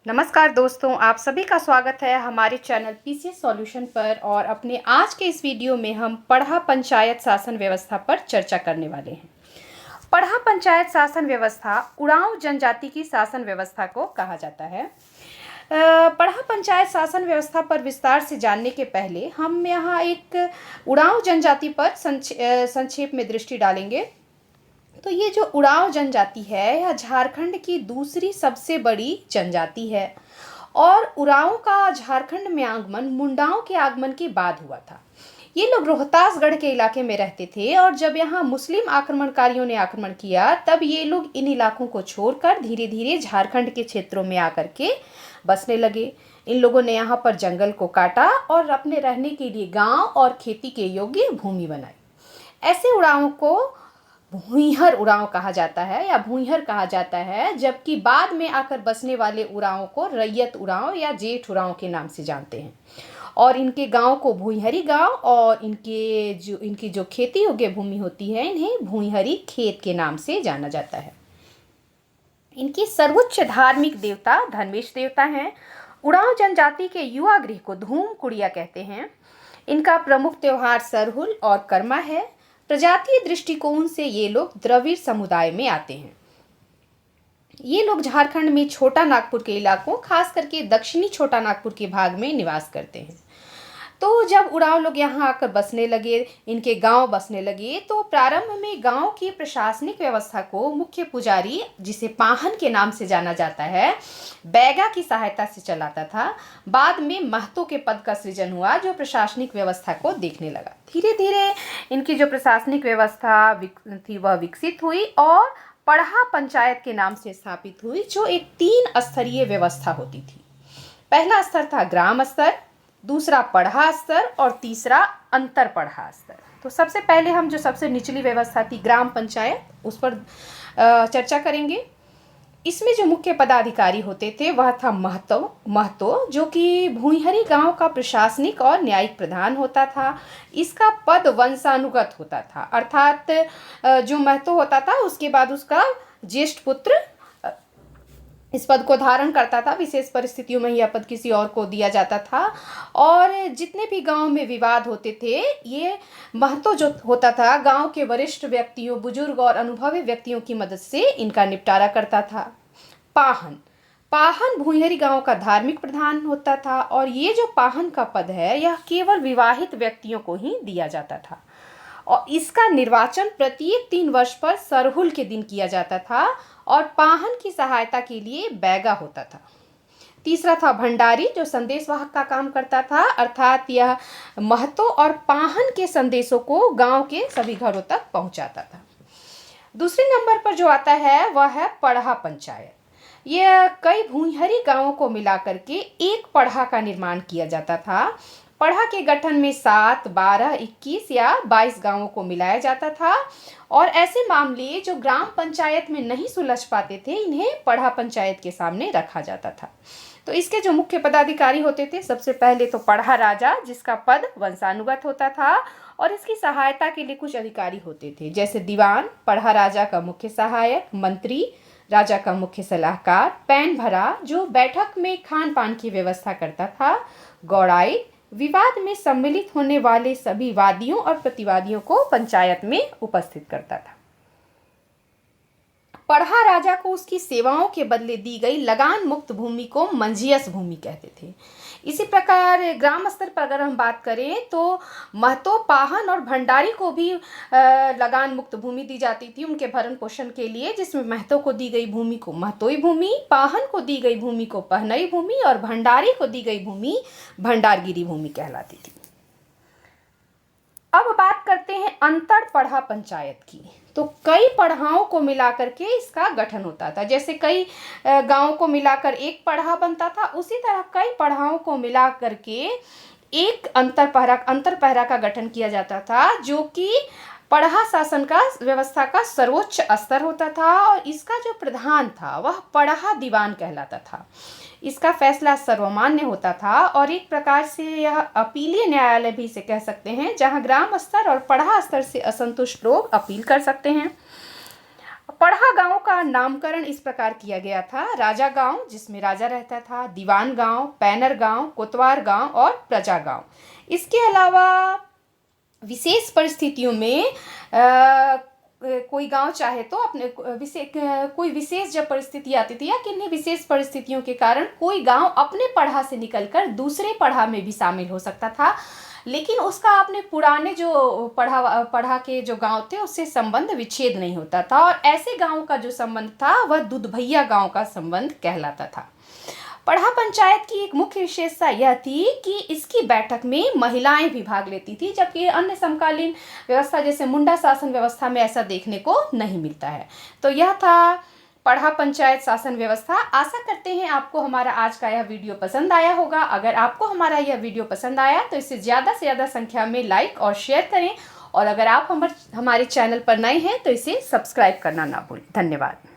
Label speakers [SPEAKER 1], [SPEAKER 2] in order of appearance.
[SPEAKER 1] नमस्कार दोस्तों, आप सभी का स्वागत है हमारे चैनल पीसीएस सॉल्यूशन पर। और अपने आज के इस वीडियो में हम पढ़ा पंचायत शासन व्यवस्था पर चर्चा करने वाले हैं। पढ़ा पंचायत शासन व्यवस्था उरांव जनजाति की शासन व्यवस्था को कहा जाता है। पढ़ा पंचायत शासन व्यवस्था पर विस्तार से जानने के पहले हम यहाँ एक उरांव जनजाति पर संक्षेप में दृष्टि डालेंगे। तो ये जो उरांव जनजाति है यह झारखंड की दूसरी सबसे बड़ी जनजाति है और उरांव का झारखंड में आगमन मुंडाओं के आगमन के बाद हुआ था। ये लोग रोहतासगढ़ के इलाके में रहते थे और जब यहाँ मुस्लिम आक्रमणकारियों ने आक्रमण किया तब ये लोग इन इलाकों को छोड़कर धीरे धीरे झारखंड के क्षेत्रों में आकर के बसने लगे। इन लोगों ने यहाँ पर जंगल को काटा और अपने रहने के लिए गांव और खेती के योग्य भूमि बनाई। ऐसे उरांव को भूइहर उरांव कहा जाता है या भूइहर कहा जाता है, जबकि बाद में आकर बसने वाले उरांव को रैयत उरांव या जेठ उरांव के नाम से जानते हैं। और इनके गांव को भूइहरी गांव और इनकी जो खेती योग्य भूमि होती है इन्हें भूइहरी खेत के नाम से जाना जाता है। इनकी सर्वोच्च धार्मिक देवता धर्मेश देवता हैं। उरांव जनजाति के युवा गृह को धूम कुड़िया कहते हैं। इनका प्रमुख त्योहार सरहुल और कर्मा है। प्रजातीय दृष्टिकोण से ये लोग द्रविड़ समुदाय में आते हैं। ये लोग झारखंड में छोटा नागपुर के इलाकों, खास करके दक्षिणी छोटा नागपुर के भाग में निवास करते हैं। तो जब उरांव लोग यहाँ आकर बसने लगे, इनके गांव बसने लगे, तो प्रारंभ में गांव की प्रशासनिक व्यवस्था को मुख्य पुजारी, जिसे पाहन के नाम से जाना जाता है, बैगा की सहायता से चलाता था। बाद में महतो के पद का सृजन हुआ जो प्रशासनिक व्यवस्था को देखने लगा। धीरे धीरे इनकी जो प्रशासनिक व्यवस्था थी वह विकसित हुई और पढ़ा पंचायत के नाम से स्थापित हुई, जो एक 3 स्तरीय व्यवस्था होती थी। पहला स्तर था ग्राम स्तर, दूसरा पढ़ा स्तर और तीसरा अंतर पढ़ा स्तर। तो सबसे पहले हम जो सबसे निचली व्यवस्था थी ग्राम पंचायत, उस पर चर्चा करेंगे। इसमें जो मुख्य पदाधिकारी होते थे वह था महतो, जो कि भूइहरी गांव का प्रशासनिक और न्यायिक प्रधान होता था। इसका पद वंशानुगत होता था, अर्थात जो महतो होता था उसके बाद उसका ज्येष्ठ पुत्र इस पद को धारण करता था। विशेष परिस्थितियों में यह पद किसी और को दिया जाता था। और जितने भी गांव में विवाद होते थे, ये महतो जो होता था गांव के वरिष्ठ व्यक्तियों, बुजुर्ग और अनुभवी व्यक्तियों की मदद से इनका निपटारा करता था। पाहन भूइहरी गांव का धार्मिक प्रधान होता था और ये जो पाहन का पद है यह केवल विवाहित व्यक्तियों को ही दिया जाता था और इसका निर्वाचन प्रत्येक 3 वर्ष पर सरहुल के दिन किया जाता था और पाहन की सहायता के लिए बैगा होता था। तीसरा था भंडारी, जो संदेशवाहक का काम करता था, अर्थात यह महतो और पाहन के संदेशों को गांव के सभी घरों तक पहुंचाता था। दूसरे नंबर पर जो आता है वह है पढ़ा पंचायत। यह कई भूइहरी गांवों को मिलाकर के एक पढ़ा का निर्माण किया जाता था। पढ़ा के गठन में 7, 12, 21 या 22 गांवों को मिलाया जाता था और ऐसे मामले जो ग्राम पंचायत में नहीं सुलझ पाते थे इन्हें पढ़ा पंचायत के सामने रखा जाता था। तो इसके जो मुख्य पदाधिकारी होते थे, सबसे पहले तो पढ़ा राजा, जिसका पद वंशानुगत होता था और इसकी सहायता के लिए कुछ अधिकारी होते थे, जैसे दीवान, पढ़ा राजा का मुख्य सहायक, मंत्री, राजा का मुख्य सलाहकार, पैन भरा जो बैठक में खान पान की व्यवस्था करता था, गौड़ाई विवाद में सम्मिलित होने वाले सभी वादियों और प्रतिवादियों को पंचायत में उपस्थित करता था। पढ़ा राजा को उसकी सेवाओं के बदले दी गई लगान मुक्त भूमि को मंजियस भूमि कहते थे। इसी प्रकार ग्राम स्तर पर अगर हम बात करें तो महतो, पाहन और भंडारी को भी लगान मुक्त भूमि दी जाती थी उनके भरण पोषण के लिए, जिसमें महतो को दी गई भूमि को महतोई भूमि, पाहन को दी गई भूमि को पहनई भूमि और भंडारी को दी गई भूमि भंडारगिरी भूमि कहलाती थी। अब बात करते हैं अंतर पढ़ा पंचायत की। तो कई पढ़ाओं को मिलाकर के इसका गठन होता था। जैसे कई गांवों को मिलाकर एक पढ़ा बनता था, उसी तरह कई पढ़ाओं को मिलाकर के एक अंतर पहरा का गठन किया जाता था, जो कि पढ़ा शासन का व्यवस्था का सर्वोच्च स्तर होता था और इसका जो प्रधान था वह पढ़ा दीवान कहलाता था। इसका फैसला सर्वमान्य होता था और एक प्रकार से यह अपीलीय न्यायालय भी इसे कह सकते हैं, जहां ग्राम स्तर और पढ़ा स्तर से असंतुष्ट लोग अपील कर सकते हैं। पढ़ा गांव का नामकरण इस प्रकार किया गया था: राजा गांव, जिसमें राजा रहता था; दीवान गांव, पैनर गांव, कोतवाल गांव और प्रजा गांव। इसके अलावा विशेष परिस्थितियों में कोई गांव चाहे तो अपने कोई विशेष जब परिस्थिति आती थी या किन्हीं विशेष परिस्थितियों के कारण कोई गांव अपने पढ़ा से निकलकर दूसरे पढ़ा में भी शामिल हो सकता था, लेकिन उसका अपने पुराने जो पढ़ा के जो गांव थे उससे संबंध विच्छेद नहीं होता था, और ऐसे गांव का जो संबंध था वह दुधभैया गांव का संबंध कहलाता था। पढ़ा पंचायत की एक मुख्य विशेषता यह थी कि इसकी बैठक में महिलाएं भी भाग लेती थी, जबकि अन्य समकालीन व्यवस्था जैसे मुंडा शासन व्यवस्था में ऐसा देखने को नहीं मिलता है। तो यह था पढ़ा पंचायत शासन व्यवस्था। आशा करते हैं आपको हमारा आज का यह वीडियो पसंद आया होगा। अगर आपको हमारा यह वीडियो पसंद आया तो इसे ज़्यादा से ज़्यादा संख्या में लाइक और शेयर करें, और अगर आप हमारे चैनल पर नए हैं तो इसे सब्सक्राइब करना ना भूलें। धन्यवाद।